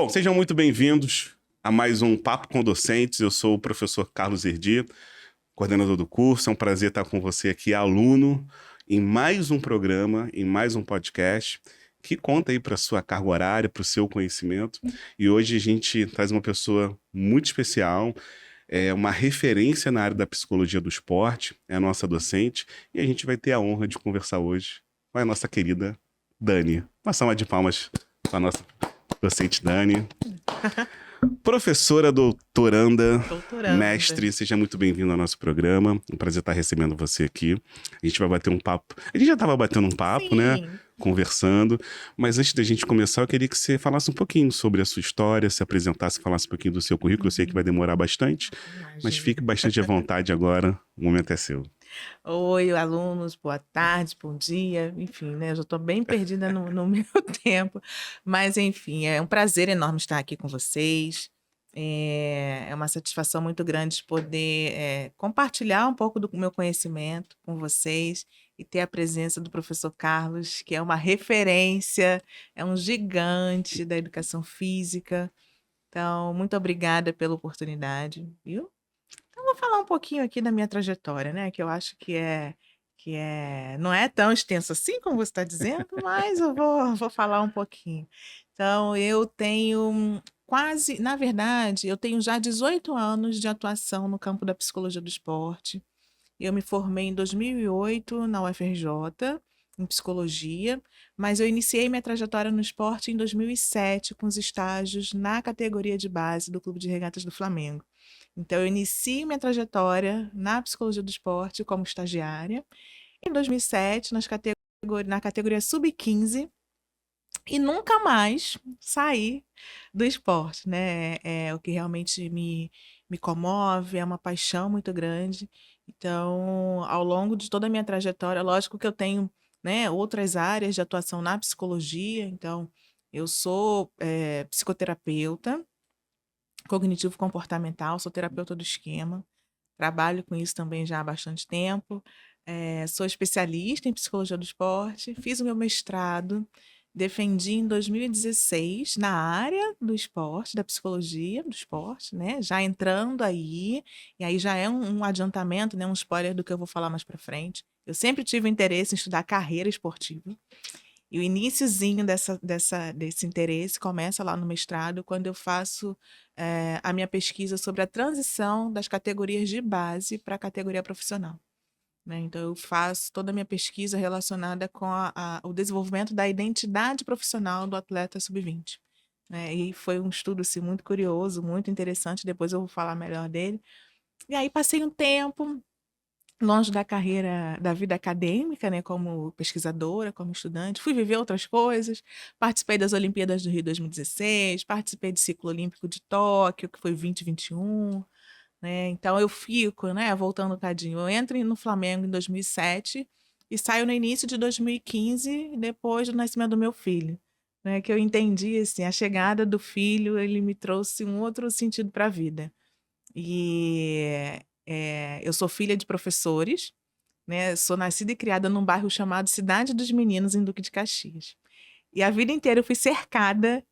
Bom, sejam muito bem-vindos a mais um Papo com Docentes. Eu sou o professor Carlos Erdi, coordenador do curso. É um prazer estar com você aqui, aluno, em mais um programa, em mais um podcast, que conta aí para a sua carga horária, para o seu conhecimento. E hoje a gente traz uma pessoa muito especial, uma referência na área da psicologia do esporte, é a nossa docente, e a gente vai ter a honra de conversar hoje com a nossa querida Dani. Uma salva de palmas para a nossa docente Dani. Professora doutoranda, mestre, seja muito bem-vindo ao nosso programa. Um prazer estar recebendo você aqui. A gente vai bater um papo. A gente já estava batendo um papo, Sim. né? Conversando. Mas antes da gente começar, eu queria que você falasse um pouquinho sobre a sua história, se apresentasse, falasse um pouquinho do seu currículo. Eu sei que vai demorar bastante, mas fique bastante à vontade agora. O momento é seu. Oi, alunos, boa tarde, bom dia, enfim, né? Eu já estou bem perdida no meu tempo, mas enfim, é um prazer enorme estar aqui com vocês. É uma satisfação muito grande poder compartilhar um pouco do meu conhecimento com vocês e ter a presença do professor Carlos, que é uma referência, é um gigante da educação física. Então, muito obrigada pela oportunidade, viu? Eu vou falar um pouquinho aqui da minha trajetória, né? Que eu acho não é tão extenso assim como você está dizendo, mas eu vou falar um pouquinho. Então, eu tenho na verdade, eu tenho já 18 anos de atuação no campo da psicologia do esporte. Eu me formei em 2008 na UFRJ, em psicologia, mas eu iniciei minha trajetória no esporte em 2007, com os estágios na categoria de base do Clube de Regatas do Flamengo. Então, eu inicio minha trajetória na psicologia do esporte como estagiária. Em 2007, na categoria sub-15, e nunca mais saí do esporte, né? É o que realmente me comove, é uma paixão muito grande. Então, ao longo de toda a minha trajetória, lógico que eu tenho, né, outras áreas de atuação na psicologia. Então, eu sou psicoterapeuta cognitivo-comportamental, sou terapeuta do esquema, trabalho com isso também já há bastante tempo. Sou especialista em psicologia do esporte, fiz o meu mestrado, defendi em 2016 na área do esporte, da psicologia do esporte, né? Já entrando aí, e aí já é um adiantamento, né? Um spoiler do que eu vou falar mais para frente. Eu sempre tive interesse em estudar carreira esportiva. E o iniciozinho desse interesse começa lá no mestrado, quando eu faço a minha pesquisa sobre a transição das categorias de base para a categoria profissional, né? Então, eu faço toda a minha pesquisa relacionada com o desenvolvimento da identidade profissional do atleta sub-20. Né? E foi um estudo assim, muito curioso, muito interessante. Depois eu vou falar melhor dele. E aí passei um tempo longe da carreira, da vida acadêmica, né, como pesquisadora, como estudante, fui viver outras coisas, participei das Olimpíadas do Rio 2016, participei do ciclo olímpico de Tóquio, que foi 2021, né, então eu fico, né, voltando um cadinho, eu entro no Flamengo em 2007 e saio no início de 2015, depois do nascimento do meu filho, né, que eu entendi, assim, a chegada do filho, ele me trouxe um outro sentido para a vida. E eu sou filha de professores, né? Sou nascida e criada num bairro chamado Cidade dos Meninos, em Duque de Caxias. E a vida inteira eu fui cercada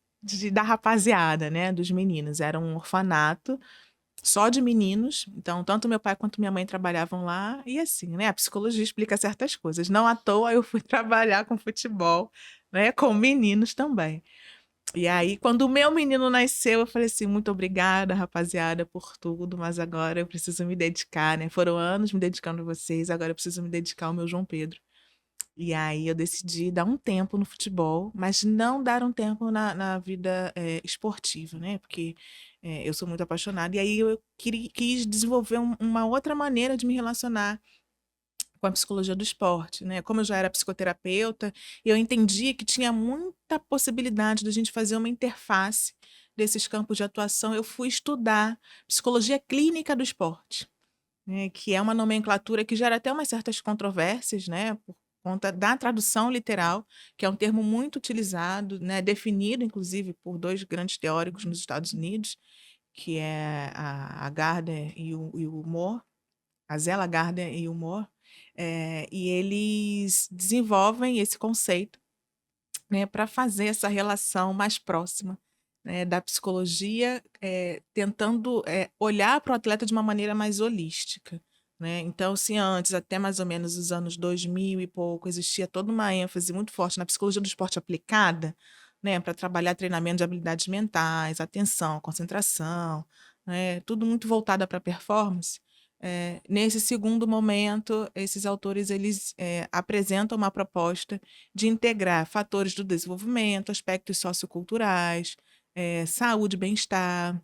da rapaziada, né? Dos meninos. Era um orfanato só de meninos. Então, tanto meu pai quanto minha mãe trabalhavam lá. E assim, né? A psicologia explica certas coisas. Não à toa eu fui trabalhar com futebol, né? Com meninos também. E aí, quando o meu menino nasceu, eu falei assim: muito obrigada, rapaziada, por tudo, mas agora eu preciso me dedicar, né? Foram anos me dedicando a vocês, agora eu preciso me dedicar ao meu João Pedro. E aí eu decidi dar um tempo no futebol, mas não dar um tempo na vida esportiva, né? Porque eu sou muito apaixonada. E aí eu quis desenvolver uma outra maneira de me relacionar com a psicologia do esporte, né? Como eu já era psicoterapeuta, eu entendi que tinha muita possibilidade da gente fazer uma interface desses campos de atuação. Eu fui estudar psicologia clínica do esporte, né? Que é uma nomenclatura que gera até umas certas controvérsias, né? Por conta da tradução literal, que é um termo muito utilizado, né? Definido, inclusive, por dois grandes teóricos nos Estados Unidos, que é a Gardner e o Moore, a Zella Gardner e o Moore, e eles desenvolvem esse conceito, né, para fazer essa relação mais próxima, né, da psicologia, tentando olhar para o atleta de uma maneira mais holística, né? Então, se antes, até mais ou menos os anos 2000 e pouco, existia toda uma ênfase muito forte na psicologia do esporte aplicada, né, para trabalhar treinamento de habilidades mentais, atenção, concentração, né, tudo muito voltado para a performance. Nesse segundo momento, esses autores eles apresentam uma proposta de integrar fatores do desenvolvimento, aspectos socioculturais, saúde e bem-estar,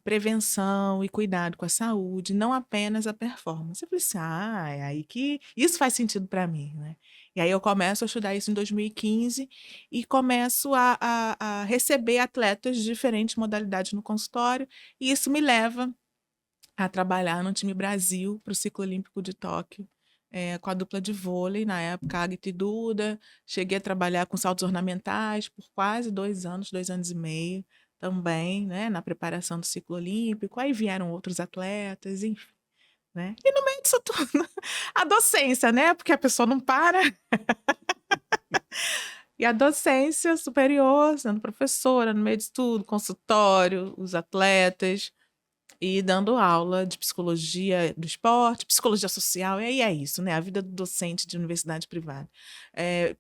prevenção e cuidado com a saúde, não apenas a performance. Eu falei assim, é aí que isso faz sentido para mim, né? E aí eu começo a estudar isso em 2015 e começo a receber atletas de diferentes modalidades no consultório, e isso me leva a trabalhar no time Brasil para o ciclo olímpico de Tóquio, com a dupla de vôlei, na época, Agatha e Duda. Cheguei a trabalhar com saltos ornamentais por quase 2 anos, 2 anos e meio, também, né, na preparação do ciclo olímpico. Aí vieram outros atletas, enfim, né? E no meio disso tudo, a docência, né? Porque a pessoa não para. E a docência superior, sendo professora, no meio disso tudo, consultório, os atletas, e dando aula de psicologia do esporte, psicologia social, e aí é isso, né? A vida do docente de universidade privada.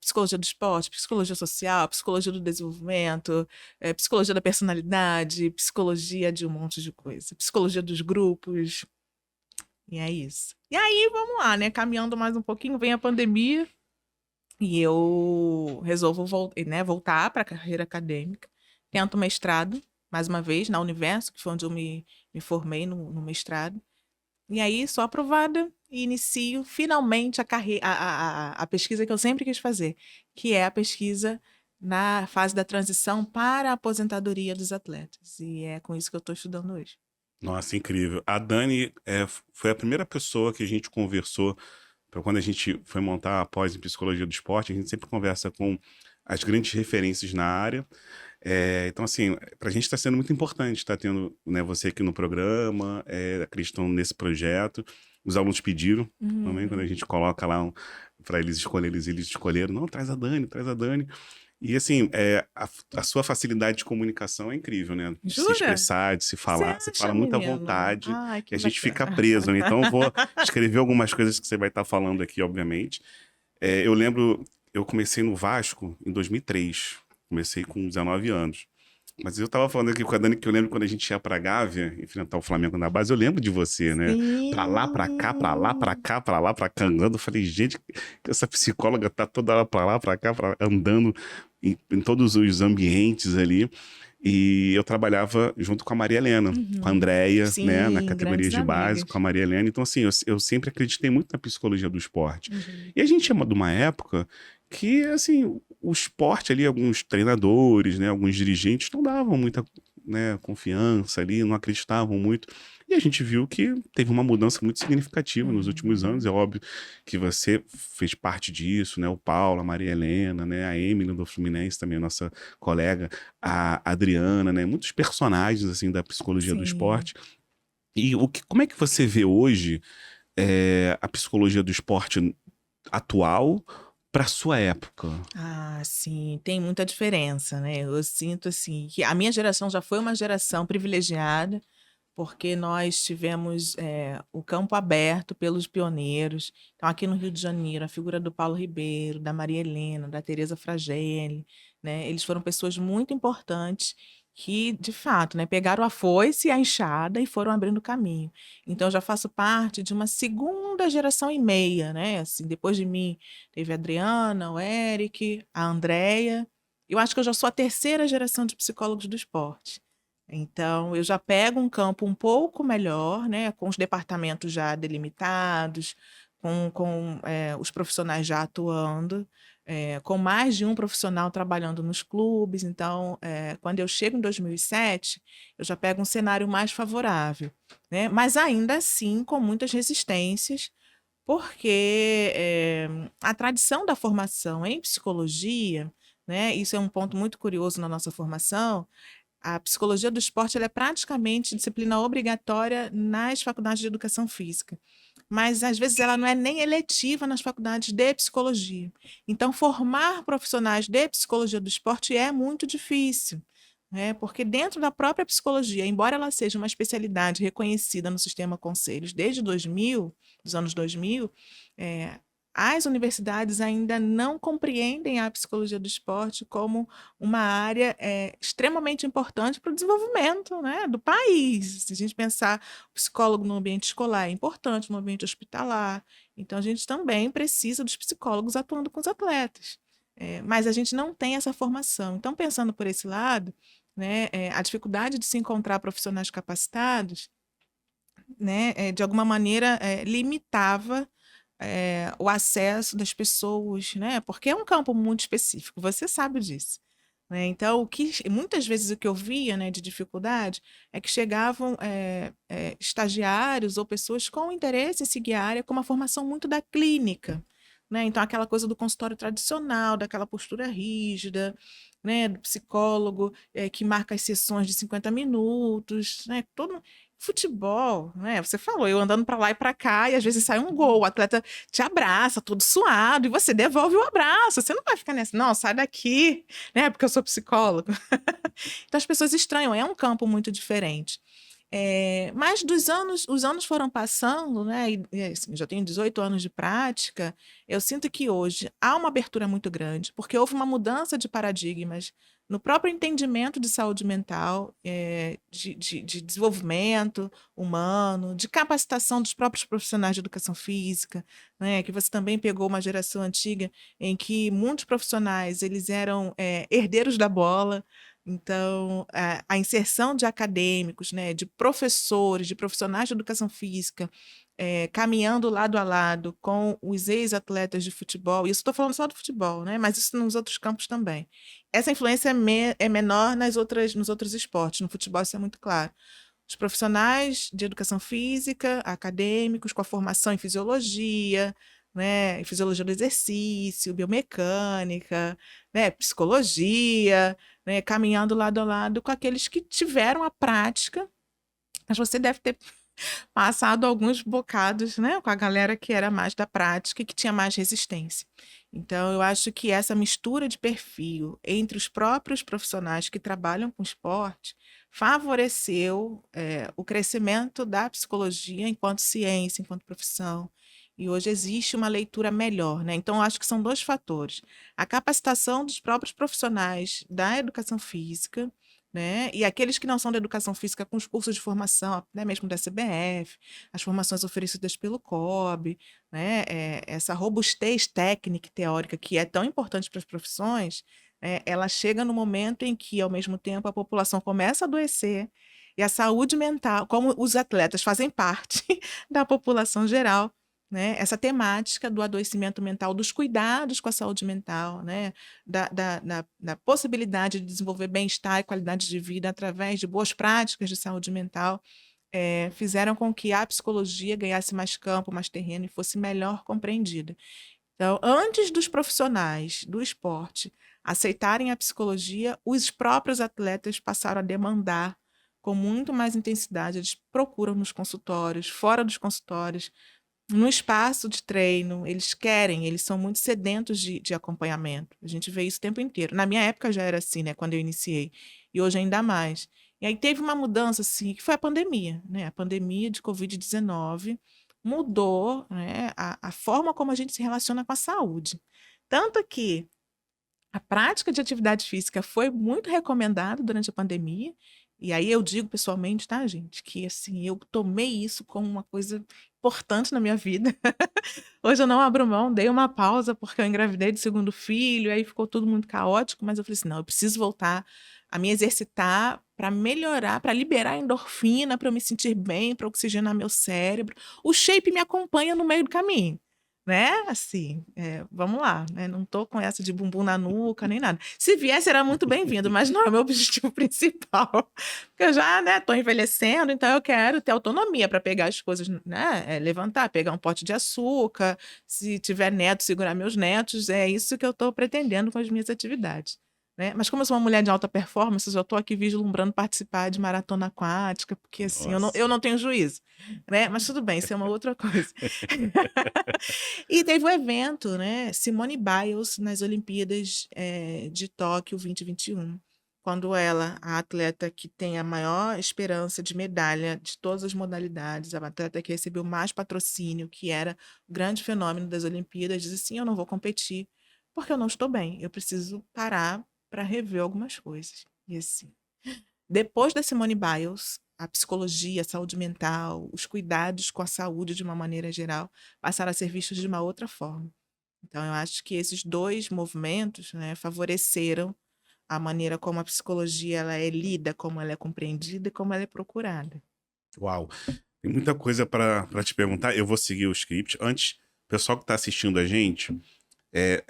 Psicologia do esporte, psicologia social, psicologia do desenvolvimento, psicologia da personalidade, psicologia de um monte de coisa, psicologia dos grupos, e é isso. E aí, vamos lá, né? Caminhando mais um pouquinho, vem a pandemia, e eu resolvo voltar para a carreira acadêmica, tento mestrado, mais uma vez, na Universo, que foi onde eu me formei no mestrado. E aí, sou aprovada e inicio finalmente a pesquisa que eu sempre quis fazer, que é a pesquisa na fase da transição para a aposentadoria dos atletas. E é com isso que eu estou estudando hoje. Nossa, incrível. A Dani foi a primeira pessoa que a gente conversou para quando a gente foi montar a pós em psicologia do esporte. A gente sempre conversa com as grandes referências na área. Então, assim, para a gente está sendo muito importante estar tendo, né, você aqui no programa, acreditando nesse projeto. Os alunos pediram também, quando a gente coloca lá para eles escolherem, eles escolheram. Não, traz a Dani, traz a Dani. E assim, a sua facilidade de comunicação é incrível, né? De se Jura? expressar, de se Você falar. Você fala acha, muito à menino? vontade Ai, e que a gente fica bacana. preso, né? Então eu vou escrever algumas coisas que você vai estar falando aqui, obviamente. Eu lembro, eu comecei no Vasco em 2003. Comecei com 19 anos. Mas eu tava falando aqui com a Dani que eu lembro quando a gente ia pra Gávea enfrentar o Flamengo na base, eu lembro de você, né? Pra lá, pra cá, pra lá, pra Sim. cá, pra lá, pra cá, andando. Eu falei, gente, essa psicóloga tá toda hora pra lá, pra cá, andando em todos os ambientes ali. E eu trabalhava junto com a Maria Helena, com a Uhum. Andréia, né, na Sim, categoria grandes de base, com a amigas. Maria Helena. Então, assim, eu sempre acreditei muito na psicologia do esporte. Uhum. E a gente é de uma época que, assim, o esporte ali, alguns treinadores, né, alguns dirigentes não davam muita, né, confiança ali, não acreditavam muito. E a gente viu que teve uma mudança muito significativa nos últimos anos. É Uhum. óbvio que você fez parte disso, né? O Paulo, a Maria Helena, né? A Emily do Fluminense também, nossa colega, a Adriana, né? Muitos personagens, assim, da psicologia do Sim. esporte. E como é que você vê hoje a psicologia do esporte atual para sua época? Ah, sim, tem muita diferença, né? Eu sinto assim que a minha geração já foi uma geração privilegiada, porque nós tivemos o campo aberto pelos pioneiros. Então, aqui no Rio de Janeiro, a figura do Paulo Ribeiro, da Maria Helena, da Teresa Fragelli, né? Eles foram pessoas muito importantes que, de fato, né, pegaram a foice e a enxada e foram abrindo caminho. Então, eu já faço parte de uma segunda geração e meia, né? Assim, depois de mim, teve a Adriana, o Eric, a Andrea. Eu acho que eu já sou a terceira geração de psicólogos do esporte. Então, eu já pego um campo um pouco melhor, né, com os departamentos já delimitados, com os profissionais já atuando, com mais de um profissional trabalhando nos clubes. Então, quando eu chego em 2007, eu já pego um cenário mais favorável, né? Mas ainda assim com muitas resistências, porque a tradição da formação em psicologia, né, isso é um ponto muito curioso na nossa formação. A psicologia do esporte ela é praticamente disciplina obrigatória nas faculdades de educação física, mas às vezes ela não é nem eletiva nas faculdades de psicologia. Então, formar profissionais de psicologia do esporte é muito difícil, né? Porque dentro da própria psicologia, embora ela seja uma especialidade reconhecida no sistema conselhos desde 2000, dos anos 2000, é, as universidades ainda não compreendem a psicologia do esporte como uma área extremamente importante para o desenvolvimento, né, do país. Se a gente pensar o psicólogo no ambiente escolar é importante, no ambiente hospitalar, então a gente também precisa dos psicólogos atuando com os atletas. Mas a gente não tem essa formação. Então, pensando por esse lado, né, a dificuldade de se encontrar profissionais capacitados, né, de alguma maneira limitava o acesso das pessoas, né, porque é um campo muito específico, você sabe disso. Né? Então, muitas vezes o que eu via, né, de dificuldade é que chegavam estagiários ou pessoas com interesse em seguir a área com uma formação muito da clínica. Né? Então, aquela coisa do consultório tradicional, daquela postura rígida, né, do psicólogo que marca as sessões de 50 minutos, né, todo futebol, né? Você falou, eu andando para lá e para cá e às vezes sai um gol, o atleta te abraça, todo suado, e você devolve o abraço. Você não vai ficar nessa, não, sai daqui, né? Porque eu sou psicólogo. Então as pessoas estranham, é um campo muito diferente. Mas os anos foram passando, né? E assim, já tenho 18 anos de prática. Eu sinto que hoje há uma abertura muito grande, porque houve uma mudança de paradigmas no próprio entendimento de saúde mental, de desenvolvimento humano, de capacitação dos próprios profissionais de educação física, né? Que você também pegou uma geração antiga em que muitos profissionais eles eram herdeiros da bola. Então, a inserção de acadêmicos, né, de professores, de profissionais de educação física, caminhando lado a lado com os ex-atletas de futebol, isso estou falando só do futebol, né, mas isso nos outros campos também. Essa influência é menor nos outros esportes, no futebol isso é muito claro. Os profissionais de educação física, acadêmicos, com a formação em fisiologia, né, em fisiologia do exercício, biomecânica, né, psicologia, né, caminhando lado a lado com aqueles que tiveram a prática, mas você deve ter passado alguns bocados, né, com a galera que era mais da prática e que tinha mais resistência. Então, eu acho que essa mistura de perfil entre os próprios profissionais que trabalham com esporte favoreceu o crescimento da psicologia enquanto ciência, enquanto profissão. E hoje existe uma leitura melhor, né? Então, eu acho que são dois fatores: a capacitação dos próprios profissionais da educação física, né? E aqueles que não são da educação física com os cursos de formação, né, mesmo da CBF, as formações oferecidas pelo COB, né? Essa robustez técnica e teórica que é tão importante para as profissões, ela chega no momento em que, ao mesmo tempo, a população começa a adoecer e a saúde mental, como os atletas fazem parte da população geral, né? Essa temática do adoecimento mental, dos cuidados com a saúde mental, né? Da possibilidade de desenvolver bem-estar e qualidade de vida através de boas práticas de saúde mental, fizeram com que a psicologia ganhasse mais campo, mais terreno e fosse melhor compreendida. Então, antes dos profissionais do esporte aceitarem a psicologia, os próprios atletas passaram a demandar com muito mais intensidade. Eles procuram nos consultórios, fora dos consultórios, no espaço de treino, eles são muito sedentos de acompanhamento. A gente vê isso o tempo inteiro. Na minha época já era assim, né, quando eu iniciei, e hoje ainda mais. E aí teve uma mudança, assim, que foi a pandemia, né? A pandemia de Covid-19 mudou, né, a forma como a gente se relaciona com a saúde. Tanto que a prática de atividade física foi muito recomendada durante a pandemia. E aí eu digo pessoalmente, tá, gente, que assim, eu tomei isso como uma coisa importante na minha vida. Hoje eu não abro mão, dei uma pausa porque eu engravidei do segundo filho, aí ficou tudo muito caótico, mas eu falei assim, não, eu preciso voltar a me exercitar para melhorar, para liberar endorfina, para eu me sentir bem, para oxigenar meu cérebro. O shape me acompanha no meio do caminho. Né? Assim, vamos lá, né? Não tô com essa de bumbum na nuca nem nada. Se vier, será muito bem-vindo, mas não é o meu objetivo principal. Porque eu já, né, tô envelhecendo, então eu quero ter autonomia para pegar as coisas, né? Levantar, pegar um pote de açúcar, se tiver neto, segurar meus netos, é isso que eu tô pretendendo com as minhas atividades. Né? Mas como eu sou uma mulher de alta performance, eu já estou aqui vislumbrando participar de maratona aquática, porque assim, eu Nossa. não tenho juízo. Né? Mas tudo bem, isso é uma outra coisa. E teve o evento, né? Simone Biles nas Olimpíadas de Tóquio 2021, quando ela, a atleta que tem a maior esperança de medalha de todas as modalidades, a atleta que recebeu mais patrocínio, que era o grande fenômeno das Olimpíadas, diz assim: eu não vou competir porque eu não estou bem, eu preciso parar para rever algumas coisas. E assim, depois da Simone Biles, a psicologia, a saúde mental, os cuidados com a saúde de uma maneira geral passaram a ser vistos de uma outra forma. Então, eu acho que esses dois movimentos, né, favoreceram a maneira como a psicologia ela é lida, como ela é compreendida e como ela é procurada. Uau, tem muita coisa para te perguntar. Eu vou seguir o script. Antes, o pessoal que está assistindo a gente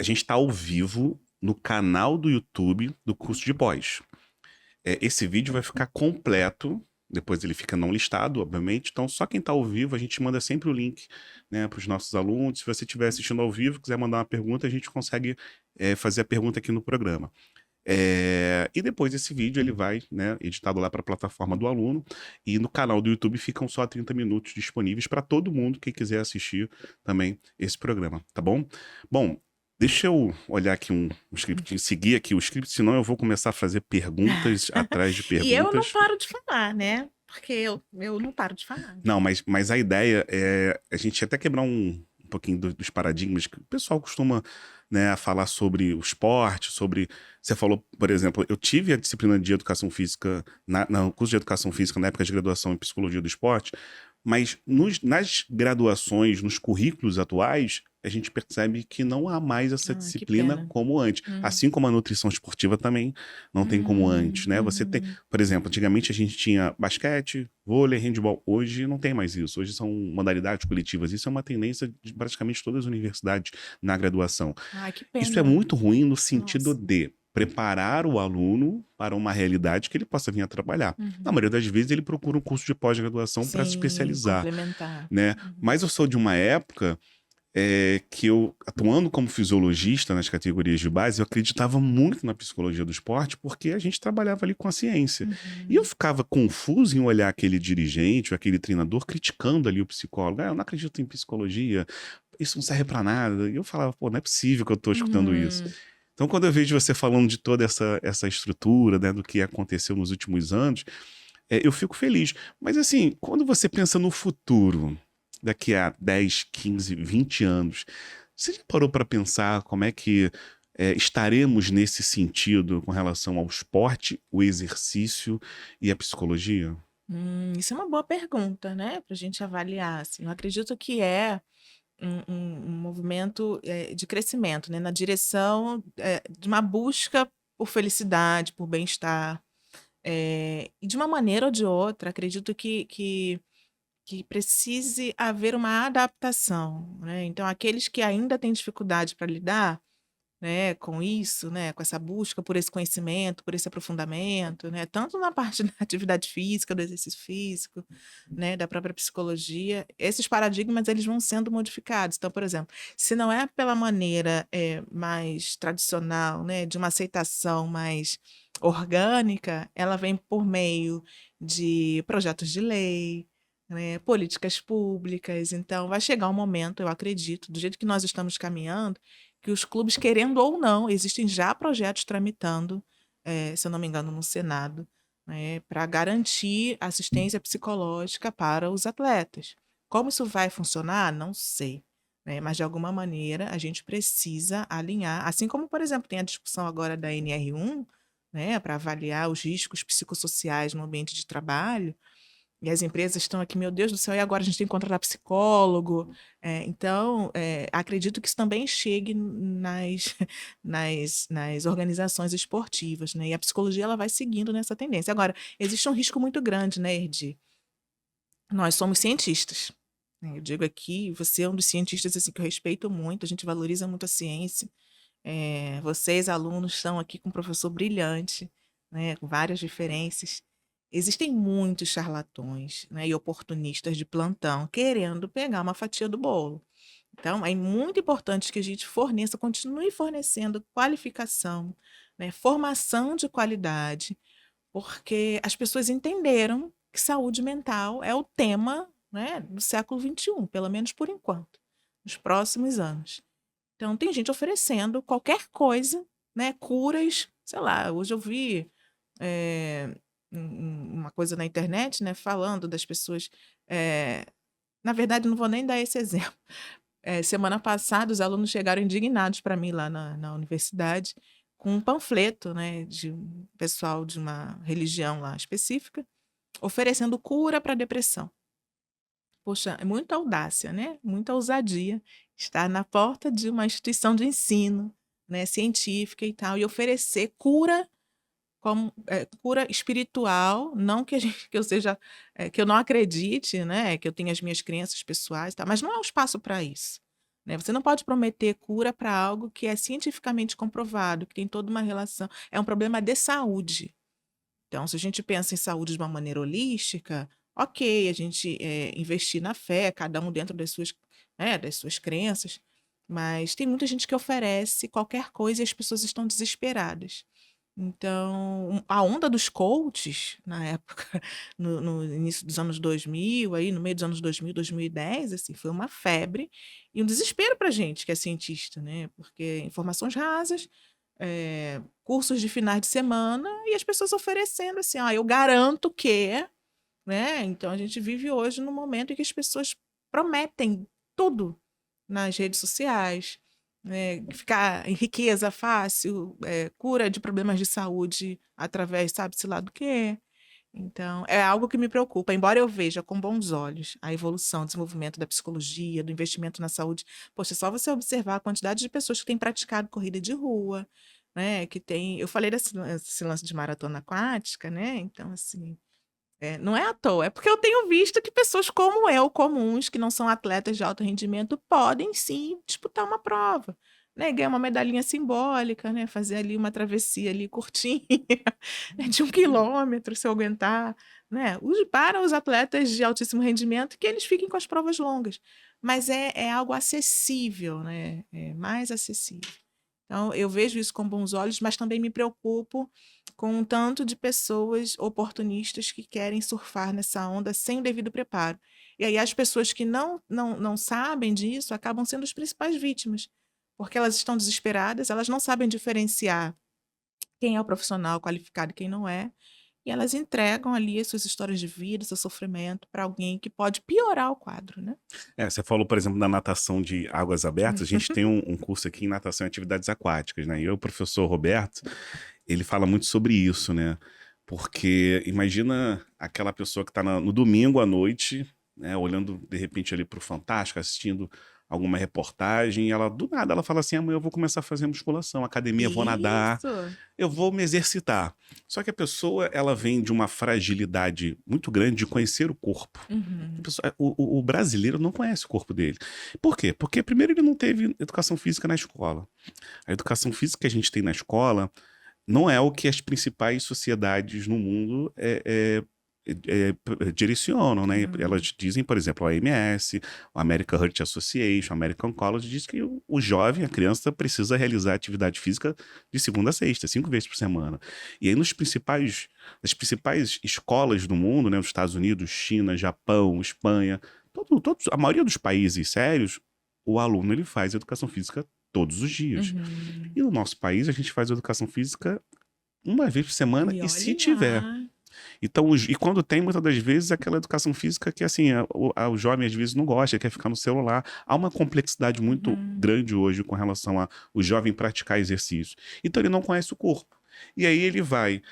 está ao vivo no canal do YouTube do curso de pós. Esse vídeo vai ficar completo, depois ele fica não listado, obviamente. Então, só quem está ao vivo, a gente manda sempre o link, né, para os nossos alunos. Se você estiver assistindo ao vivo, quiser mandar uma pergunta, a gente consegue fazer a pergunta aqui no programa. E depois esse vídeo ele vai, né, editado lá para a plataforma do aluno, e no canal do YouTube ficam só 30 minutos disponíveis para todo mundo que quiser assistir também esse programa, tá bom? Bom, deixa eu olhar aqui um script, seguir aqui o script, senão eu vou começar a fazer perguntas atrás de E eu não perguntas. paro de falar, né? Porque eu não paro de falar. Não, mas a ideia é a gente até quebrar um pouquinho dos paradigmas que o pessoal costuma, né, falar sobre o esporte, sobre... Você falou, por exemplo, eu tive a disciplina de educação física, no curso de educação física na época de graduação em psicologia do esporte, mas nas graduações, nos currículos atuais, a gente percebe que não há mais essa Que disciplina pena. como antes. Assim como a nutrição esportiva também não tem como antes, né? Você tem, por exemplo, antigamente a gente tinha basquete, vôlei, handebol. Hoje não tem mais isso. Hoje são modalidades coletivas. Isso é uma tendência de praticamente todas as universidades na graduação. Ai, que Isso é pena. muito ruim no sentido Nossa. de preparar o aluno para uma realidade que ele possa vir a trabalhar. Na maioria das vezes ele procura um curso de pós-graduação para se Sim, especializar, complementar. né? Mas eu sou de uma época que eu, atuando como fisiologista nas categorias de base, eu acreditava muito na psicologia do esporte porque a gente trabalhava ali com a ciência. E eu ficava confuso em olhar aquele dirigente ou aquele treinador criticando ali o psicólogo. Eu não acredito em psicologia, isso não serve para nada. E eu falava, pô, não é possível que eu tô escutando isso. Então, quando eu vejo você falando de toda essa estrutura, né, do que aconteceu nos últimos anos, eu fico feliz. Mas assim, quando você pensa no futuro, daqui a 10, 15, 20 anos, você já parou para pensar como é que estaremos nesse sentido com relação ao esporte, o exercício e a psicologia? Isso é uma boa pergunta, né? Para a gente avaliar. Assim. Eu acredito que é um movimento de crescimento, né? Na direção de uma busca por felicidade, por bem-estar. E de uma maneira ou de outra, acredito que precise haver uma adaptação, né? Então, aqueles que ainda têm dificuldade para lidar, né, com isso, né, com essa busca por esse conhecimento, por esse aprofundamento, né, tanto na parte da atividade física, do exercício físico, né, da própria psicologia, esses paradigmas eles vão sendo modificados. Então, por exemplo, se não é pela maneira mais tradicional, né, de uma aceitação mais orgânica, ela vem por meio de projetos de lei, né, políticas públicas. Então, vai chegar um momento, eu acredito, do jeito que nós estamos caminhando, que os clubes, querendo ou não, existem já projetos tramitando, se eu não me engano, no Senado, né, para garantir assistência psicológica para os atletas. Como isso vai funcionar? Não sei. Né, mas, de alguma maneira, a gente precisa alinhar. Assim como, por exemplo, tem a discussão agora da NR1, né, para avaliar os riscos psicossociais no ambiente de trabalho. E as empresas estão aqui, meu Deus do céu, e agora a gente tem que contratar psicólogo. Então, acredito que isso também chegue nas organizações esportivas, né? E a psicologia ela vai seguindo nessa tendência. Agora, existe um risco muito grande, né, Erdi? Nós somos cientistas. Né? Eu digo aqui, você é um dos cientistas assim, que eu respeito muito, a gente valoriza muito a ciência. Vocês, alunos, estão aqui com um professor brilhante, né, com várias referências. Existem muitos charlatões, né, e oportunistas de plantão querendo pegar uma fatia do bolo. Então, é muito importante que a gente forneça, continue fornecendo qualificação, né, formação de qualidade, porque as pessoas entenderam que saúde mental é o tema, né, do século XXI, pelo menos por enquanto, nos próximos anos. Então, tem gente oferecendo qualquer coisa, né? Curas, sei lá, hoje eu vi eh, uma coisa na internet, né, falando das pessoas. Na verdade, não vou nem dar esse exemplo. Semana passada, os alunos chegaram indignados para mim lá na universidade, com um panfleto, né, de um pessoal de uma religião lá específica, oferecendo cura para depressão. Poxa, é muita audácia, né? Muita ousadia estar na porta de uma instituição de ensino, né, científica e tal, e oferecer cura como cura espiritual, não que, que eu seja, que eu não acredite, né, que eu tenha as minhas crenças pessoais, tá? Mas não é um espaço para isso. Né? Você não pode prometer cura para algo que é cientificamente comprovado, que tem toda uma relação. É um problema de saúde. Então, se a gente pensa em saúde de uma maneira holística, ok, a gente investir na fé, cada um dentro das suas crenças, mas tem muita gente que oferece qualquer coisa e as pessoas estão desesperadas. Então, a onda dos coaches, na época, no início dos anos 2000, aí, no meio dos anos 2000, 2010, assim, foi uma febre e um desespero para gente que é cientista, né? Porque informações rasas, cursos de finais de semana e as pessoas oferecendo assim, eu garanto que, né? Então a gente vive hoje num momento em que as pessoas prometem tudo nas redes sociais, né? Ficar em riqueza fácil, cura de problemas de saúde através, sabe-se lá do quê. Então, é algo que me preocupa, embora eu veja com bons olhos a evolução, o desenvolvimento da psicologia, do investimento na saúde. Poxa, é só você observar a quantidade de pessoas que têm praticado corrida de rua, né? Que tem. Eu falei desse lance de maratona aquática, né? Então, assim, não é à toa, é porque eu tenho visto que pessoas como eu, comuns, que não são atletas de alto rendimento, podem sim disputar uma prova, né? Ganhar uma medalhinha simbólica, né? Fazer ali uma travessia ali curtinha, né? De 1 quilômetro, se eu aguentar, né? Para os atletas de altíssimo rendimento, que eles fiquem com as provas longas. Mas é algo acessível, né? É mais acessível. Então, eu vejo isso com bons olhos, mas também me preocupo com um tanto de pessoas oportunistas que querem surfar nessa onda sem o devido preparo. E aí as pessoas que não sabem disso acabam sendo as principais vítimas, porque elas estão desesperadas, elas não sabem diferenciar quem é o profissional qualificado e quem não é, e elas entregam ali as suas histórias de vida, seu sofrimento para alguém que pode piorar o quadro, né? Você falou, por exemplo, da natação de águas abertas. A gente tem um curso aqui em natação e atividades aquáticas, né? E o professor Roberto, ele fala muito sobre isso, né? Porque imagina aquela pessoa que está no domingo à noite, né, olhando de repente ali para o Fantástico, assistindo alguma reportagem, e ela, do nada, ela fala assim: amanhã eu vou começar a fazer musculação, academia, vou nadar, Isso. eu vou me exercitar. Só que a pessoa, ela vem de uma fragilidade muito grande de conhecer o corpo. Uhum. O brasileiro não conhece o corpo dele. Por quê? Porque, primeiro, ele não teve educação física na escola. A educação física que a gente tem na escola não é o que as principais sociedades no mundo direcionam, né? Elas dizem, por exemplo, a OMS, o American Heart Association, o American College, diz que o jovem, a criança, precisa realizar atividade física de segunda a sexta, 5 vezes por semana. E aí, nas principais escolas do mundo, né? Nos Estados Unidos, China, Japão, Espanha, a maioria dos países sérios, o aluno ele faz educação física todos os dias. Uhum. E no nosso país, a gente faz educação física 1 vez por semana, e se olhe tiver. lá. Então, e quando tem, muitas das vezes, aquela educação física que, assim, o jovem às vezes não gosta, quer ficar no celular. Há uma complexidade muito grande hoje com relação a o jovem praticar exercício. Então, ele não conhece o corpo. E aí ele vai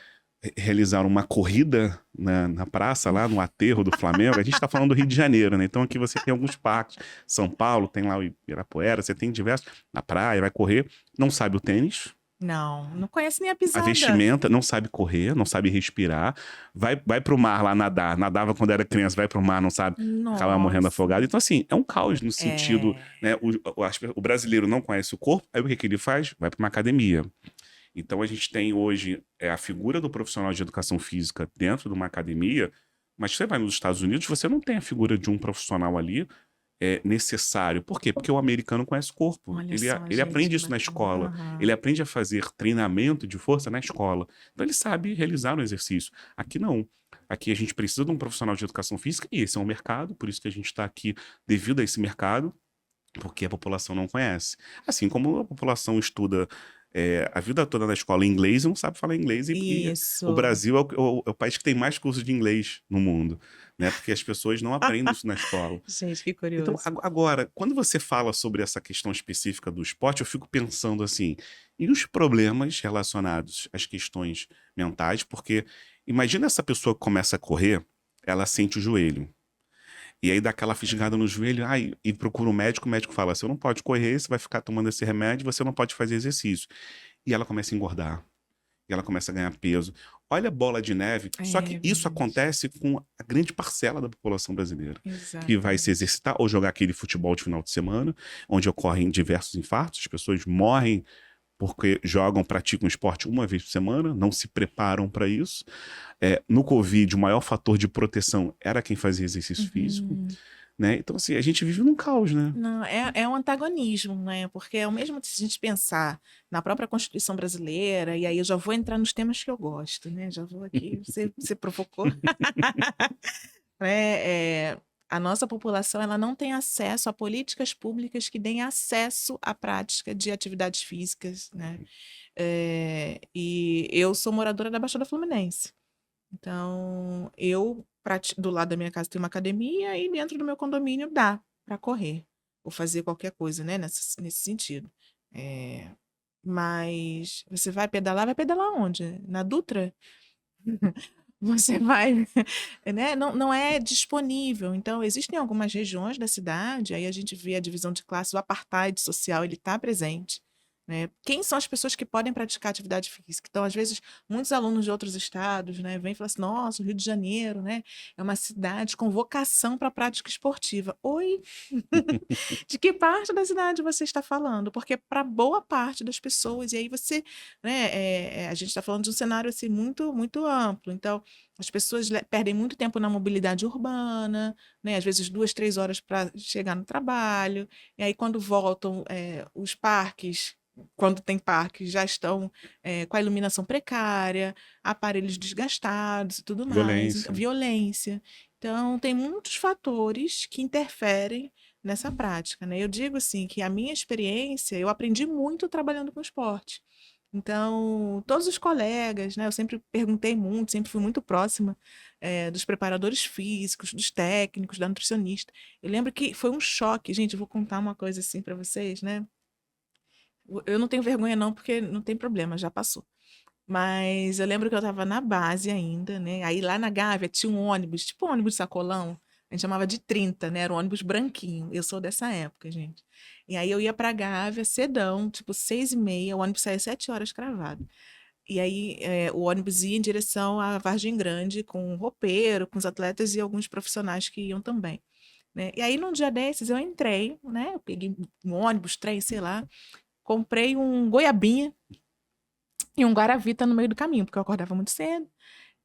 realizar uma corrida na praça, lá no aterro do Flamengo. A gente está falando do Rio de Janeiro, né? Então aqui você tem alguns parques. São Paulo, tem lá o Ibirapuera, você tem diversos. Na praia, vai correr, não sabe o tênis, Não conhece nem a a pisada. vestimenta, não sabe correr, não sabe respirar, vai pro mar lá nadar, nadava quando era criança, vai pro mar, não sabe, acaba morrendo afogado. Então, assim, é um caos no sentido, né? O brasileiro não conhece o corpo, aí o que ele faz? Vai para uma academia. Então, a gente tem hoje a figura do profissional de educação física dentro de uma academia, mas você vai nos Estados Unidos, você não tem a figura de um profissional ali necessário. Por quê? Porque o americano conhece o corpo. Olha Ele, só, ele gente, aprende que isso na bacana. escola. Aham. Ele aprende a fazer treinamento de força na escola. Então ele sabe realizar um exercício. Aqui não. Aqui a gente precisa de um profissional de educação física e esse é um mercado, por isso que a gente está aqui devido a esse mercado, porque a população não conhece. Assim como a população estuda a vida toda na escola em inglês e não sabe falar inglês. E o Isso. Brasil é o país que tem mais cursos de inglês no mundo, né? Porque as pessoas não aprendem isso na escola. Gente, que Então, curioso. agora, quando você fala sobre essa questão específica do esporte, eu fico pensando assim, e os problemas relacionados às questões mentais? Porque imagina essa pessoa que começa a correr, ela sente o joelho. E aí dá aquela fisgada no joelho, ai, e procura um médico, o médico fala, você não pode correr, você vai ficar tomando esse remédio, você não pode fazer exercício. E ela começa a engordar, e ela começa a ganhar peso. Olha a bola de neve, só que isso Verdade. acontece com a grande parcela da população brasileira, que vai se Exatamente. exercitar ou jogar aquele futebol de final de semana, onde ocorrem diversos infartos, as pessoas morrem porque jogam, praticam esporte uma vez por semana, não se preparam para isso. No Covid, o maior fator de proteção era quem fazia exercício físico, Uhum. né? Então, assim, a gente vive num caos, né? Não, é um antagonismo, né? Porque ao mesmo tempo, se a gente pensar na própria Constituição brasileira, e aí eu já vou entrar nos temas que eu gosto, né? Já vou aqui, você provocou. É, a nossa população ela não tem acesso a políticas públicas que deem acesso à prática de atividades físicas, né? E eu sou moradora da Baixada Fluminense. Então, do lado da minha casa tem uma academia e dentro do meu condomínio dá para correr ou fazer qualquer coisa, né, nesse sentido. É, mas você vai pedalar onde? Na Dutra? Você vai, né? Não é disponível. Então, existem algumas regiões da cidade, aí a gente vê a divisão de classe, o apartheid social, ele está presente. Né? Quem são as pessoas que podem praticar atividade física? Então, às vezes, muitos alunos de outros estados, né, vêm e falam assim: nossa, o Rio de Janeiro, né, é uma cidade com vocação para a prática esportiva. Oi, de que parte da cidade você está falando? Porque para boa parte das pessoas, e aí você, né, a gente está falando de um cenário assim muito, muito amplo. Então, as pessoas perdem muito tempo na mobilidade urbana, né, às vezes 2, 3 horas para chegar no trabalho, e aí quando voltam, os parques. Quando tem parques, já estão com a iluminação precária, aparelhos desgastados e tudo mais, então, Violência. violência. Então, tem muitos fatores que interferem nessa prática, né? Eu digo assim que a minha experiência, eu aprendi muito trabalhando com esporte. Então, todos os colegas, né? Eu sempre perguntei muito, sempre fui muito próxima dos preparadores físicos, dos técnicos, da nutricionista. Eu lembro que foi um choque, gente. Eu vou contar uma coisa assim para vocês, né? Eu não tenho vergonha não, porque não tem problema, já passou. Mas eu lembro que eu estava na base ainda, né? Aí lá na Gávea tinha um ônibus, tipo um ônibus sacolão. A gente chamava de 30, né? Era um ônibus branquinho. Eu sou dessa época, gente. E aí eu ia pra Gávea cedão, tipo 6h30. O ônibus saía 7 horas cravado. E aí o ônibus ia em direção à Vargem Grande com um roupeiro, com os atletas e alguns profissionais que iam também. Né? E aí num dia desses eu entrei, né? Eu peguei um ônibus, trem, sei lá. Comprei um goiabinha e um guaravita no meio do caminho, porque eu acordava muito cedo.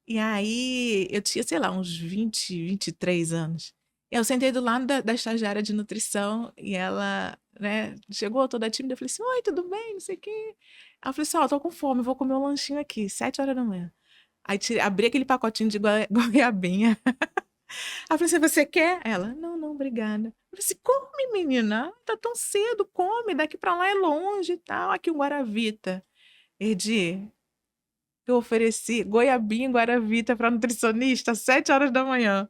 E aí eu tinha, sei lá, uns 23 anos. Eu sentei do lado da estagiária de nutrição e ela, né, chegou toda tímida. Eu falei assim: oi, tudo bem? Não sei o quê. Aí eu falei assim: ó, tô com fome, vou comer um lanchinho aqui, 7 horas da manhã. Aí abri aquele pacotinho de goiabinha. Aí eu falei assim: você quer? Ela: não, não, obrigada. Eu falei assim: come, menina, tá tão cedo, come, daqui pra lá é longe e tal. Aqui um guaravita. Erdi, eu ofereci goiabinha e guaravita para nutricionista às 7 horas da manhã,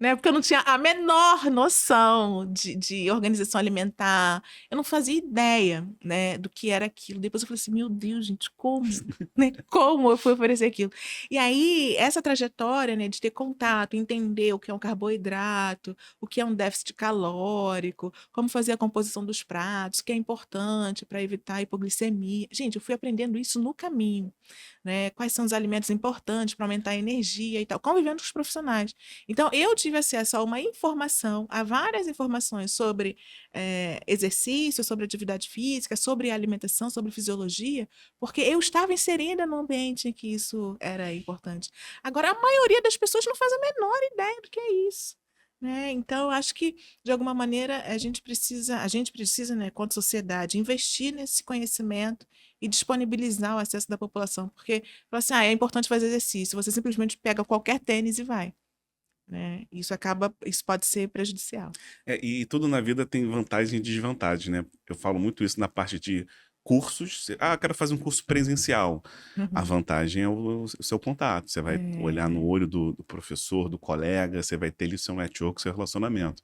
né? Porque eu não tinha a menor noção de organização alimentar. Eu não fazia ideia, né, do que era aquilo. Depois eu falei assim, meu Deus, gente, como? Né? Como eu fui oferecer aquilo? E aí, essa trajetória, né, de ter contato, entender o que é um carboidrato, o que é um déficit calórico, como fazer a composição dos pratos, o que é importante para evitar a hipoglicemia. Gente, eu fui aprendendo isso no caminho, né? Quais são os alimentos importantes para aumentar a energia e tal, convivendo com os profissionais. Então, eu tive acesso a uma informação, a várias informações sobre exercício, sobre atividade física, sobre alimentação, sobre fisiologia, porque eu estava inserida no ambiente em que isso era importante. Agora, a maioria das pessoas não faz a menor ideia do que é isso. Né? Então, eu acho que, de alguma maneira, a gente precisa, né, quanto sociedade, investir nesse conhecimento e disponibilizar o acesso da população, porque fala assim, é importante fazer exercício, você simplesmente pega qualquer tênis e vai, né? Isso pode ser prejudicial. E tudo na vida tem vantagem e desvantagem, né? Eu falo muito isso na parte de cursos. Quero fazer um curso presencial. A Uhum. vantagem é o seu contato. Você vai olhar no É. olho do professor, do colega, você vai ter ali seu network, seu relacionamento.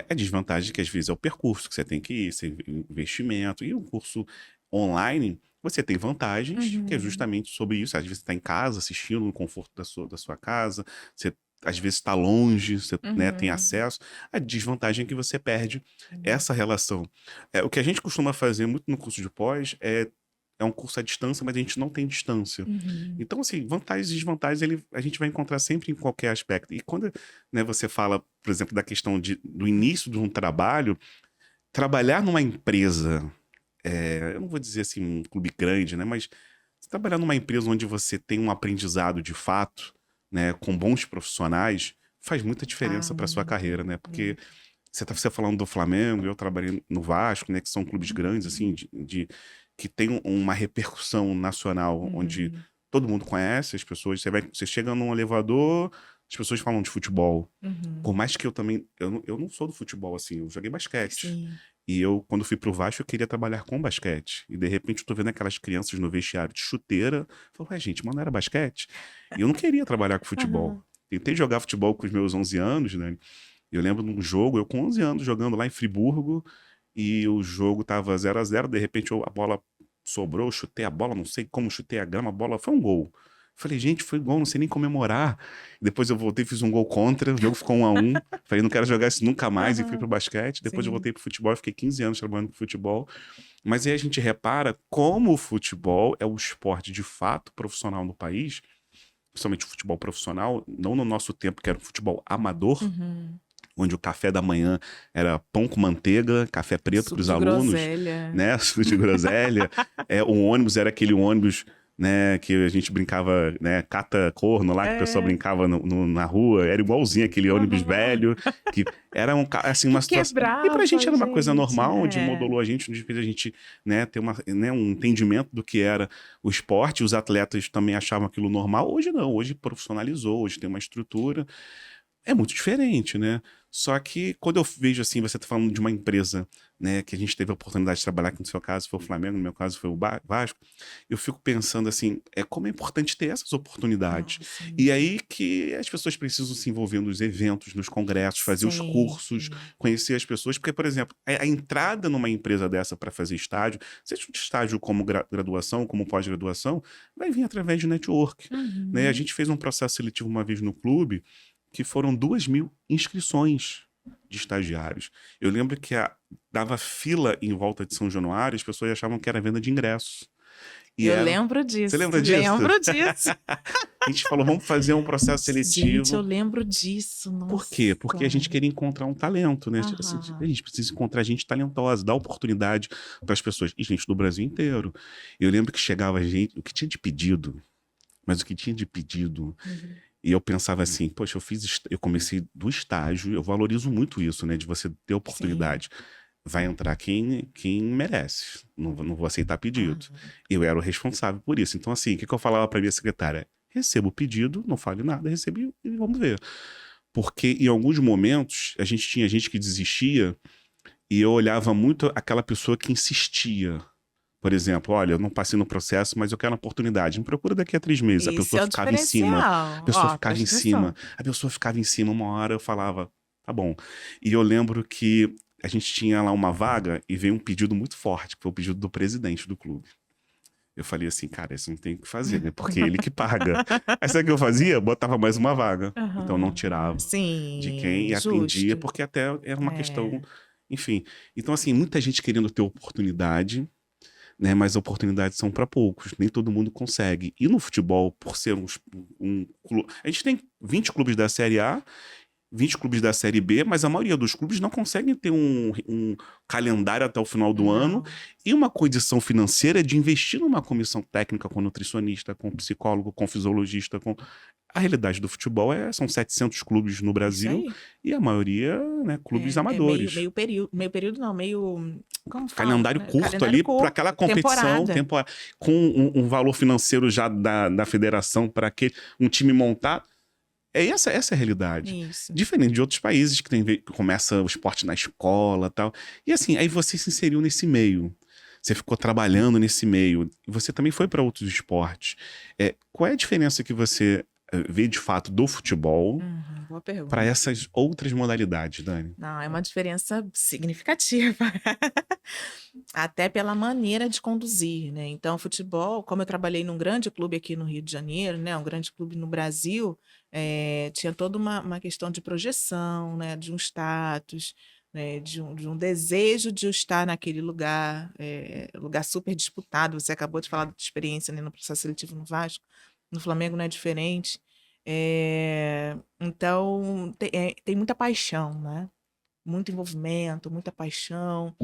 A desvantagem é que às vezes é o percurso que você tem que ir, seu investimento. E um curso online, você tem vantagens, que é Uhum. justamente sobre isso. Às vezes você está em casa, assistindo no conforto da sua casa, você às vezes está longe, você, né, tem Uhum. acesso. A desvantagem é que você perde Uhum. essa relação. O que a gente costuma fazer muito no curso de pós é um curso à distância, mas a gente não tem distância. Uhum. Então, assim, vantagens e desvantagens a gente vai encontrar sempre em qualquer aspecto. E quando, né, você fala, por exemplo, da questão do início de um trabalho, trabalhar numa empresa, eu não vou dizer assim um clube grande, né, mas trabalhar numa empresa onde você tem um aprendizado de fato, né, com bons profissionais, faz muita diferença para sua Muito, carreira, né? Porque muito. você falando do Flamengo, eu trabalhei no Vasco, né, que são clubes grandes, assim, Uhum. que tem uma repercussão nacional, onde Uhum. todo mundo conhece as pessoas. Você chega num elevador, as pessoas falam de futebol. Por Uhum. mais que eu não sou do futebol, assim, eu joguei basquete. Sim. E quando fui pro Vasco, eu queria trabalhar com basquete. E de repente eu tô vendo aquelas crianças no vestiário de chuteira. Eu falo, ué, gente, mas não era basquete? E eu não queria trabalhar com futebol. Aham. Tentei jogar futebol com os meus 11 anos, né? Eu lembro de um jogo, eu com 11 anos, jogando lá em Friburgo, e o jogo tava 0-0. De repente a bola sobrou, eu chutei a bola, não sei como, chutei a grama, a bola foi um gol. Falei, gente, foi gol, não sei nem comemorar. Depois eu voltei, fiz um gol contra, o jogo ficou 1-1. Falei, não quero jogar isso nunca mais, e fui pro Aham. basquete. Depois eu Sim. voltei pro futebol, fiquei 15 anos trabalhando com futebol. Mas aí a gente repara como o futebol é o esporte de fato profissional no país, principalmente o futebol profissional, não no nosso tempo, que era o futebol amador, Uhum. onde o café da manhã era pão com manteiga, café preto para Suco os de alunos, groselha. né? Suco de groselha. O ônibus era aquele ônibus, né, que a gente brincava, né, cata corno lá, que o pessoal É. brincava na rua, era igualzinho aquele ônibus Aham. velho, que era assim, Que uma situação. E pra gente quebrava, era uma coisa gente. normal, onde É. modulou a gente, onde fez a gente, né, ter um entendimento do que era o esporte. Os atletas também achavam aquilo normal. Hoje não, hoje profissionalizou, hoje tem uma estrutura. É muito diferente, né? Só que quando eu vejo assim, você tá falando de uma empresa, né, que a gente teve a oportunidade de trabalhar, que no seu caso foi o Flamengo, no meu caso foi o Vasco, eu fico pensando assim, como é importante ter essas oportunidades. Nossa, E muito. aí que as pessoas precisam se envolver nos eventos, nos congressos, fazer os cursos, Sempre. conhecer as pessoas, porque, por exemplo, a entrada numa empresa dessa para fazer estágio, seja um estágio como graduação, como pós-graduação, vai vir através de network, né? A Uhum. gente fez um processo seletivo uma vez no clube, que foram 2.000 inscrições de estagiários. Eu lembro que dava fila em volta de São Januário, as pessoas achavam que era venda de ingressos. E Eu era. lembro Você disso, lembra disso? lembro disso. A gente falou, vamos fazer um processo Gente, eu seletivo. lembro disso, Por nossa. quê? Porque a gente queria encontrar um talento, né? Assim, a Aham. gente precisa encontrar gente talentosa, dar oportunidade para as pessoas. E gente do Brasil inteiro. Eu lembro que chegava gente, o que tinha de pedido, mas o que tinha de pedido. Uhum. E eu pensava assim, poxa, eu comecei do estágio, eu valorizo muito isso, né? De você ter Sim. oportunidade. Vai entrar quem merece. Não vou aceitar pedido. Aham. Eu era o responsável por isso. Então, assim, o que eu falava para minha secretária? Recebo o pedido, não fale nada, recebi e vamos ver. Porque em alguns momentos a gente tinha gente que desistia e eu olhava muito aquela pessoa que insistia. Por exemplo, olha, eu não passei no processo, mas eu quero uma oportunidade. Me procura daqui a 3 meses. A Esse pessoa é o ficava em cima, a diferencial. pessoa Ó, ficava em presta cima, atenção. a pessoa ficava em cima. Uma hora eu falava, tá bom. E eu lembro que a gente tinha lá uma vaga e veio um pedido muito forte, que foi o pedido do presidente do clube. Eu falei assim, cara, isso não tem o que fazer, né? Porque é ele que paga. Aí sabe o que eu fazia? Botava mais uma vaga. Então não Aham. tirava de quem Sim, e atendia, justo. porque até era uma questão, É. enfim. Então, assim, muita gente querendo ter oportunidade, né? Mas oportunidades são para poucos, nem todo mundo consegue. E no futebol, por ser um clube. A gente tem 20 clubes da Série A, 20 clubes da Série B, mas a maioria dos clubes não conseguem ter um calendário até o final do ano Não. e uma condição financeira de investir numa comissão técnica com nutricionista, com psicólogo, com fisiologista. A realidade do futebol são 700 clubes no Isso Brasil aí. e a maioria, né, clubes É meio, amadores. meio período não, meio, como fala, Calendário né? curto Calendário ali para aquela curto, competição, temporada. com um valor financeiro já da federação para um time montado. Essa é a realidade. Isso. Diferente de outros países que começa o esporte na escola e tal. E assim, aí você se inseriu nesse meio. você ficou trabalhando nesse meio, você também foi para outros esportes. Qual é a diferença que você vê de fato do futebol Boa para pergunta. essas outras modalidades, Dani? Não, é uma diferença significativa. Até pela maneira de conduzir, né? Então, futebol, como eu trabalhei num grande clube aqui no Rio de Janeiro, né? Um grande clube no Brasil, tinha toda uma questão de projeção, né? De um status, né? De um desejo de eu estar naquele lugar, lugar super disputado. Você acabou de falar da experiência, né? No processo seletivo no Vasco, no Flamengo não é diferente. Então, tem muita paixão, né? Muito envolvimento, muita paixão,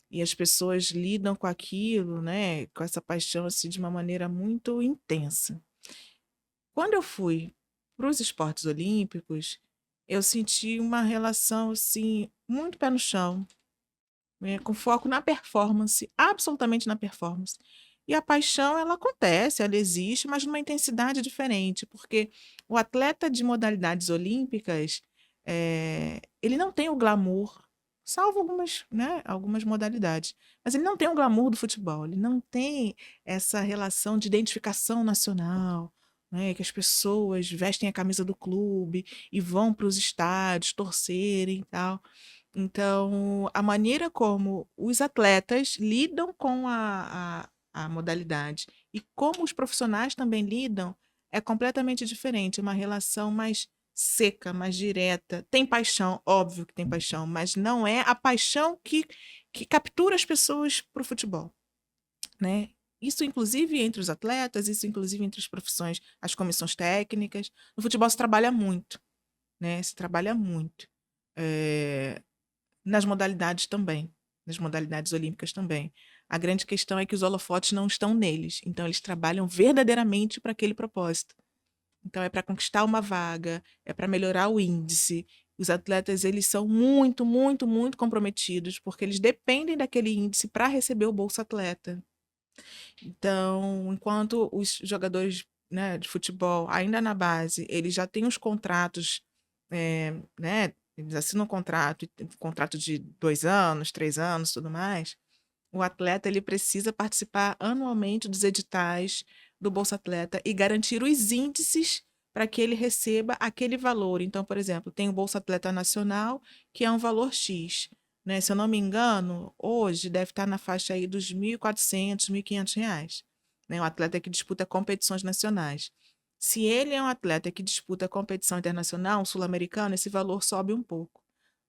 e as pessoas lidam com aquilo, né, com essa paixão assim de uma maneira muito intensa. Quando eu fui para os esportes olímpicos, eu senti uma relação assim muito pé no chão, né, com foco na performance, absolutamente na performance. E a paixão, ela acontece, ela existe, mas numa intensidade diferente, porque o atleta de modalidades olímpicas, ele não tem o glamour, salvo algumas, né, algumas modalidades, mas ele não tem o glamour do futebol, ele não tem essa relação de identificação nacional, né, que as pessoas vestem a camisa do clube e vão para os estádios torcerem e tal. Então, a maneira como os atletas lidam com a modalidade e como os profissionais também lidam é completamente diferente. É uma relação mais seca, mais direta. Tem paixão, óbvio que tem paixão, mas não é a paixão que captura as pessoas para o futebol, né? Isso, inclusive, entre os atletas, isso, inclusive, entre as profissões, as comissões técnicas. No futebol se trabalha muito, né? Se trabalha muito. É, nas modalidades também, nas modalidades olímpicas também. A grande questão é que os holofotes não estão neles, então eles trabalham verdadeiramente para aquele propósito. Então é para conquistar uma vaga, é para melhorar o índice. Os atletas, eles são muito, muito, muito comprometidos, porque eles dependem daquele índice para receber o Bolsa Atleta. Então, enquanto os jogadores, né, de futebol, ainda na base, eles já têm os contratos, né, eles assinam um contrato, contrato de 2 anos, 3 anos, tudo mais. O atleta ele precisa participar anualmente dos editais do Bolsa Atleta e garantir os índices para que ele receba aquele valor. Então, por exemplo, tem o Bolsa Atleta Nacional, que é um valor X. Né? Se eu não me engano, hoje deve estar na faixa aí dos 1.400, R$ 1.500. Né? O atleta que disputa competições nacionais. Se ele é um atleta que disputa competição internacional, um sul-americano, esse valor sobe um pouco.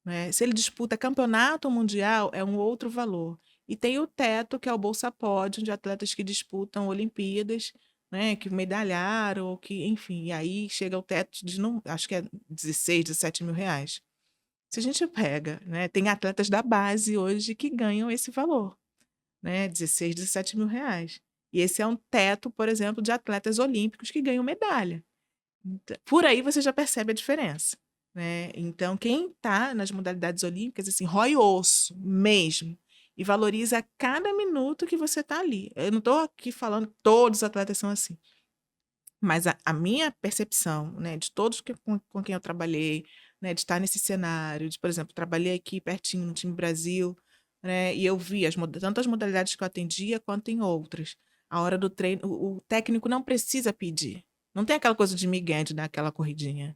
Né? Se ele disputa campeonato mundial, é um outro valor. E tem o teto, que é o Bolsa Pódio, de atletas que disputam Olimpíadas, né, que medalharam, ou que, enfim, e aí chega ao teto de, não, acho que é 16, R$ 17.000. Se a gente pega, né, tem atletas da base hoje que ganham esse valor, né, 16, R$ 17.000. E esse é um teto, por exemplo, de atletas olímpicos que ganham medalha. Por aí você já percebe a diferença. Né? Então, quem está nas modalidades olímpicas, assim, rói osso mesmo. E valoriza cada minuto que você está ali. Eu não estou aqui falando que todos os atletas são assim. Mas a minha percepção, né, de todos com quem eu trabalhei, né, de estar nesse cenário, de, por exemplo, trabalhei aqui pertinho no time Brasil, né, e eu vi tanto as modalidades que eu atendia quanto em outras. A hora do treino, o técnico não precisa pedir. Não tem aquela coisa de migué, de dar aquela corridinha.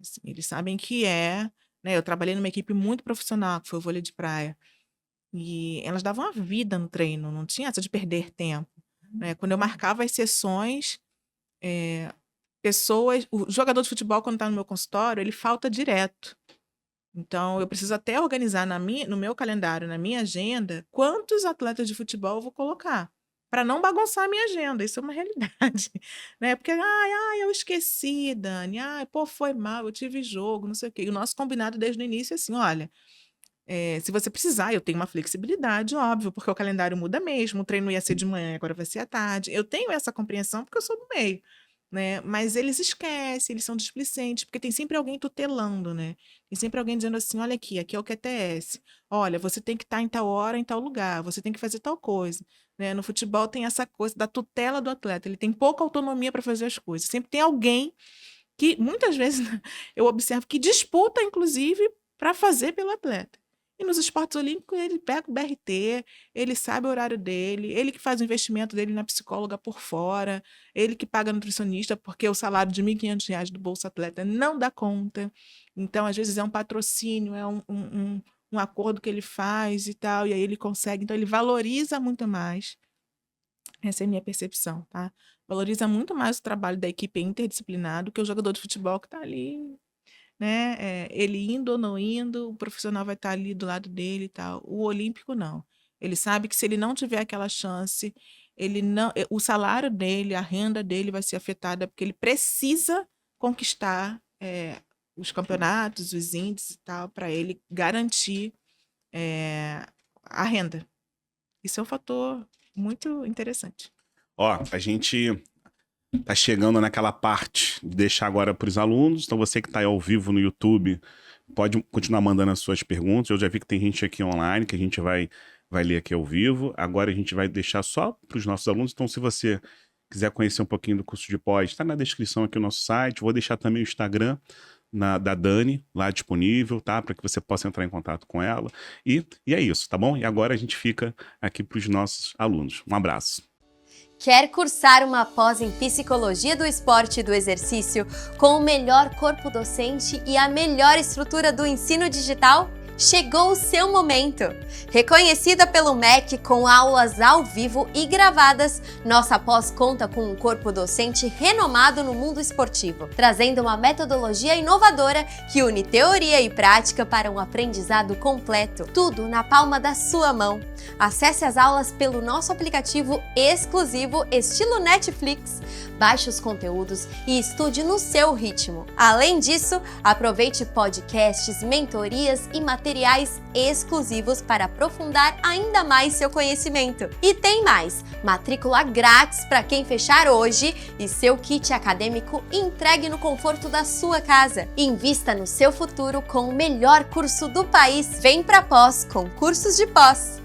Assim, eles sabem que né, eu trabalhei numa equipe muito profissional, que foi o vôlei de praia. E elas davam a vida no treino, não tinha essa de perder tempo. Né? Quando eu marcava as sessões, o jogador de futebol, quando está no meu consultório, ele falta direto. Então, eu preciso até organizar no meu calendário, na minha agenda, quantos atletas de futebol eu vou colocar, para não bagunçar a minha agenda. Isso é uma realidade, né? Porque, eu esqueci, Dani. Ai, pô, foi mal, eu tive jogo, não sei o quê. E o nosso combinado desde o início é assim: olha, se você precisar, eu tenho uma flexibilidade, óbvio, porque o calendário muda mesmo. O treino ia ser de manhã, agora vai ser à tarde. Eu tenho essa compreensão porque eu sou do meio, né? Mas eles esquecem, eles são displicentes, porque tem sempre alguém tutelando, né? Tem sempre alguém dizendo assim: olha aqui é o QTS. Olha, você tem que estar em tal hora, em tal lugar, você tem que fazer tal coisa. Né? No futebol tem essa coisa da tutela do atleta, ele tem pouca autonomia para fazer as coisas. Sempre tem alguém que, muitas vezes, eu observo que disputa, inclusive, para fazer pelo atleta. E nos esportes olímpicos ele pega o BRT, ele sabe o horário dele, ele que faz o investimento dele na psicóloga por fora, ele que paga a nutricionista, porque o salário de R$ 1.500 do Bolsa Atleta não dá conta. Então, às vezes, é um patrocínio, é um acordo que ele faz e tal, e aí ele consegue. Então, ele valoriza muito mais. Essa é a minha percepção, tá? Valoriza muito mais o trabalho da equipe interdisciplinar do que o jogador de futebol que está ali, né? Ele indo ou não indo, o profissional vai estar ali do lado dele e tal. O olímpico não. Ele sabe que se ele não tiver aquela chance, ele não, o salário dele, a renda dele vai ser afetada porque ele precisa conquistar os campeonatos, os índices e tal, para ele garantir a renda. Isso é um fator muito interessante. Ó, a gente tá chegando naquela parte de deixar agora para os alunos. Então você que está aí ao vivo no YouTube, pode continuar mandando as suas perguntas. Eu já vi que tem gente aqui online que a gente vai ler aqui ao vivo. Agora a gente vai deixar só para os nossos alunos. Então se você quiser conhecer um pouquinho do curso de pós, está na descrição aqui o nosso site. Vou deixar também o Instagram da Dani lá disponível, tá? Para que você possa entrar em contato com ela. E é isso, tá bom? E agora a gente fica aqui para os nossos alunos. Um abraço. Quer cursar uma pós em Psicologia do Esporte e do Exercício com o melhor corpo docente e a melhor estrutura do ensino digital? Chegou o seu momento! Reconhecida pelo MEC com aulas ao vivo e gravadas, nossa pós conta com um corpo docente renomado no mundo esportivo, trazendo uma metodologia inovadora que une teoria e prática para um aprendizado completo. Tudo na palma da sua mão. Acesse as aulas pelo nosso aplicativo exclusivo estilo Netflix. Baixe os conteúdos e estude no seu ritmo. Além disso, aproveite podcasts, mentorias e materiais exclusivos para aprofundar ainda mais seu conhecimento. E tem mais! Matrícula grátis para quem fechar hoje e seu kit acadêmico entregue no conforto da sua casa. Invista no seu futuro com o melhor curso do país. Vem pra pós com Cursos de Pós!